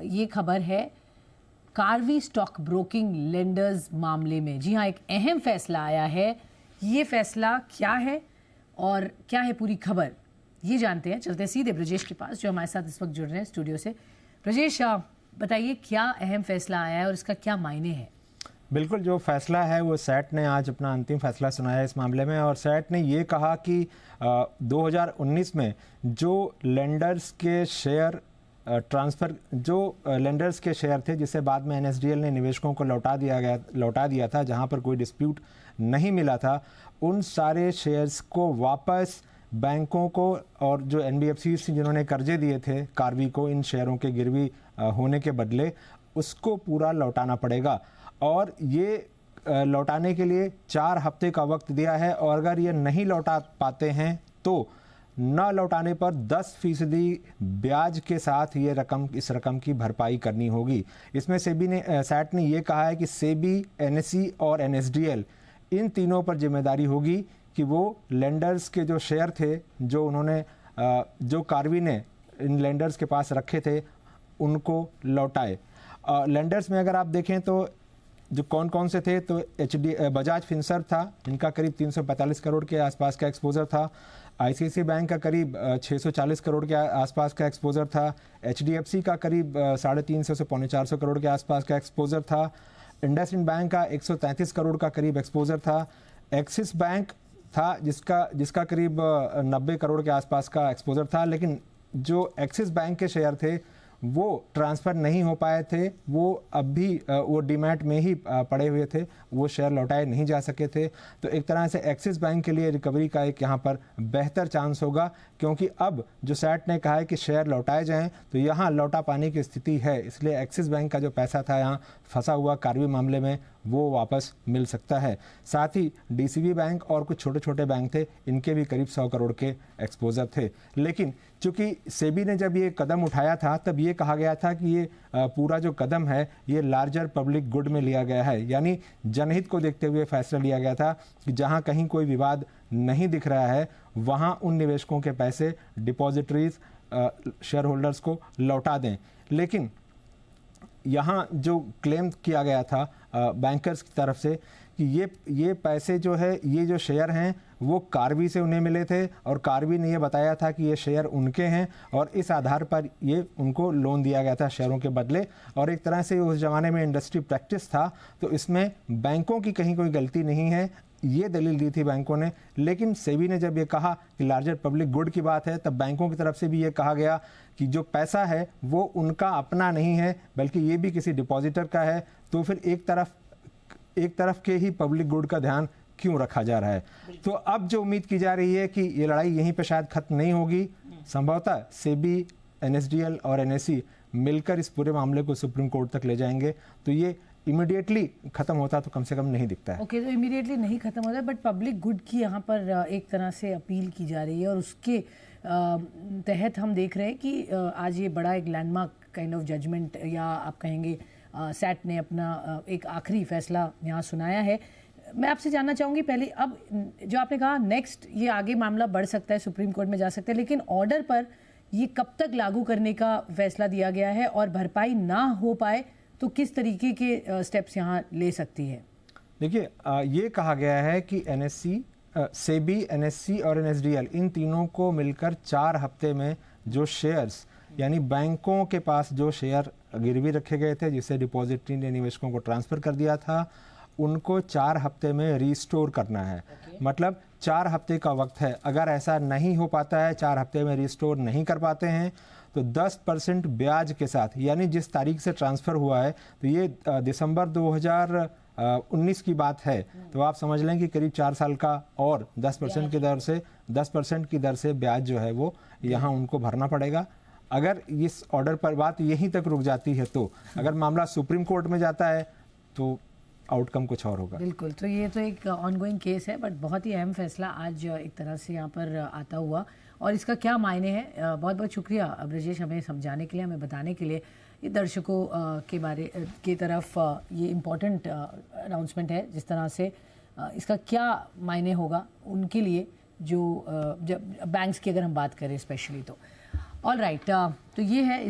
ये खबर है कार्वी स्टॉक ब्रोकिंग लेंडर्स मामले में। जी हाँ, एक अहम फैसला आया है। ये फैसला क्या है और क्या है पूरी खबर, ये जानते हैं। चलते सीधे ब्रजेश के पास, जो हमारे साथ इस वक्त जुड़ रहे हैं स्टूडियो से। ब्रजेश, बताइए क्या अहम फैसला आया है और इसका क्या मायने हैं? बिल्कुल, जो फैसला है वो सैट ने आज अपना अंतिम फैसला सुनाया है इस मामले में। और सैट ने ये कहा कि 2019 में जो लेंडर्स के शेयर ट्रांसफ़र, जो लेंडर्स के शेयर थे जिसे बाद में एनएसडीएल ने निवेशकों को लौटा दिया था, जहां पर कोई डिस्प्यूट नहीं मिला था, उन सारे शेयर्स को वापस बैंकों को और जो एनबीएफसी जिन्होंने कर्जे दिए थे कार्वी को इन शेयरों के गिरवी होने के बदले, उसको पूरा लौटाना पड़ेगा। और ये लौटाने के लिए 4 हफ्ते का वक्त दिया है, और अगर ये नहीं लौटा पाते हैं तो न लौटाने पर 10% ब्याज के साथ इस रकम की भरपाई करनी होगी। इसमें सैट ने ये कहा है कि सेबी, एनएसई और एनएसडीएल इन तीनों पर जिम्मेदारी होगी कि वो लेंडर्स के जो शेयर थे जो कार्वी ने इन लेंडर्स के पास रखे थे उनको लौटाए। लेंडर्स में अगर आप देखें तो जो कौन कौन से थे, तो बजाज फिनसर्व था, इनका करीब 345 करोड़ के आसपास का एक्सपोजर था। आईसीआईसीआई बैंक का करीब 640 करोड़ के आसपास का एक्सपोजर था। एचडीएफसी का करीब 350 से 450 करोड़ के आसपास का एक्सपोजर था। इंडसइंड बैंक का 133 करोड़ का करीब एक्सपोजर था। एक्सिस बैंक था जिसका करीब 90 करोड़ के आसपास का एक्सपोजर था। लेकिन जो एक्सिस बैंक के शेयर थे वो ट्रांसफ़र नहीं हो पाए थे, वो अब भी वो डीमैट में ही पड़े हुए थे, वो शेयर लौटाए नहीं जा सके थे। तो एक तरह से एक्सिस बैंक के लिए रिकवरी का एक यहाँ पर बेहतर चांस होगा, क्योंकि अब जो सैट ने कहा है कि शेयर लौटाए जाएं तो यहाँ लौटा पाने की स्थिति है। इसलिए एक्सिस बैंक का जो पैसा था यहाँ फंसा हुआ कार्वी मामले में, वो वापस मिल सकता है। साथ ही डीसीबी बैंक और कुछ छोटे छोटे बैंक थे, इनके भी करीब 100 करोड़ के एक्सपोजर थे। लेकिन चूंकि सेबी ने जब ये कदम उठाया था तब ये कहा गया था कि ये पूरा जो कदम है ये लार्जर पब्लिक गुड में लिया गया है, यानी जनहित को देखते हुए फैसला लिया गया था कि जहां कहीं कोई विवाद नहीं दिख रहा है वहां उन निवेशकों के पैसे डिपॉजिटरीज शेयर होल्डर्स को लौटा दें। लेकिन यहाँ जो क्लेम किया गया था बैंकर्स की तरफ से कि ये पैसे जो है, ये जो शेयर हैं वो कार्वी से उन्हें मिले थे और कार्वी ने ये बताया था कि ये शेयर उनके हैं, और इस आधार पर ये उनको लोन दिया गया था शेयरों के बदले। और एक तरह से उस ज़माने में इंडस्ट्री प्रैक्टिस था, तो इसमें बैंकों की कहीं कोई गलती नहीं है, ये दलील दी थी बैंकों ने। लेकिन सेबी ने जब ये कहा कि लार्जर पब्लिक गुड की बात है, तब बैंकों की तरफ से भी ये कहा गया कि जो पैसा है वो उनका अपना नहीं है, बल्कि ये भी किसी डिपॉजिटर का है। तो फिर एक तरफ के ही पब्लिक गुड का ध्यान क्यों रखा जा रहा है? तो अब जो उम्मीद की जा रही है कि ये लड़ाई यहीं पे शायद खत्म नहीं होगी। संभवतः सेबी, एनएसडीएल और एनएसई मिलकर इस पूरे मामले को सुप्रीम कोर्ट तक ले जाएंगे। तो ये इमीडिएटली खत्म होता तो कम से कम नहीं दिखता है। ओके, तो इमीडिएटली नहीं खत्म होता, बट पब्लिक गुड की यहाँ पर एक तरह से अपील की जा रही है, और उसके तहत हम देख रहे हैं कि आज ये बड़ा एक लैंडमार्क काइंड ऑफ जजमेंट, या आप कहेंगे सैट ने अपना एक आखिरी फैसला यहाँ सुनाया है। मैं आपसे जानना चाहूँगी पहले, अब जो आपने कहा नेक्स्ट ये आगे मामला बढ़ सकता है, सुप्रीम कोर्ट में जा सकता है, लेकिन ऑर्डर पर ये कब तक लागू करने का फैसला दिया गया है, और भरपाई ना हो पाए तो किस तरीके के स्टेप्स यहाँ ले सकती है? देखिए, ये कहा गया है कि एनएससी, सेबी, एनएससी और एनएसडीएल इन तीनों को मिलकर 4 हफ्ते में जो शेयर्स, यानी बैंकों के पास जो शेयर गिरवी रखे गए थे जिसे डिपॉजिटरी ने निवेशकों को ट्रांसफ़र कर दिया था, उनको 4 हफ्ते में रिस्टोर करना है। मतलब 4 हफ्ते का वक्त है। अगर ऐसा नहीं हो पाता है, 4 हफ्ते में रिस्टोर नहीं कर पाते हैं, तो 10% ब्याज के साथ, यानी जिस तारीख से ट्रांसफ़र हुआ है, तो ये दिसंबर 2019 की बात है, तो आप समझ लें कि करीब 4 साल का और 10% की दर से ब्याज जो है वो यहाँ उनको भरना पड़ेगा। अगर इस ऑर्डर पर बात यहीं तक रुक जाती है, तो अगर मामला सुप्रीम कोर्ट में जाता है तो आउटकम कुछ और होगा। बिल्कुल, तो ये तो एक ऑनगोइंग केस है, बट बहुत ही अहम फैसला आज एक तरह से यहाँ पर आता हुआ, और इसका क्या मायने हैं। बहुत बहुत शुक्रिया ब्रजेश, हमें समझाने के लिए, हमें बताने के लिए। ये दर्शकों के बारे की तरफ ये इम्पोर्टेंट अनाउंसमेंट है, जिस तरह से इसका क्या मायने होगा उनके लिए जो जब बैंक्स की अगर हम बात करें स्पेशली। तो ऑल राइट, तो ये है इस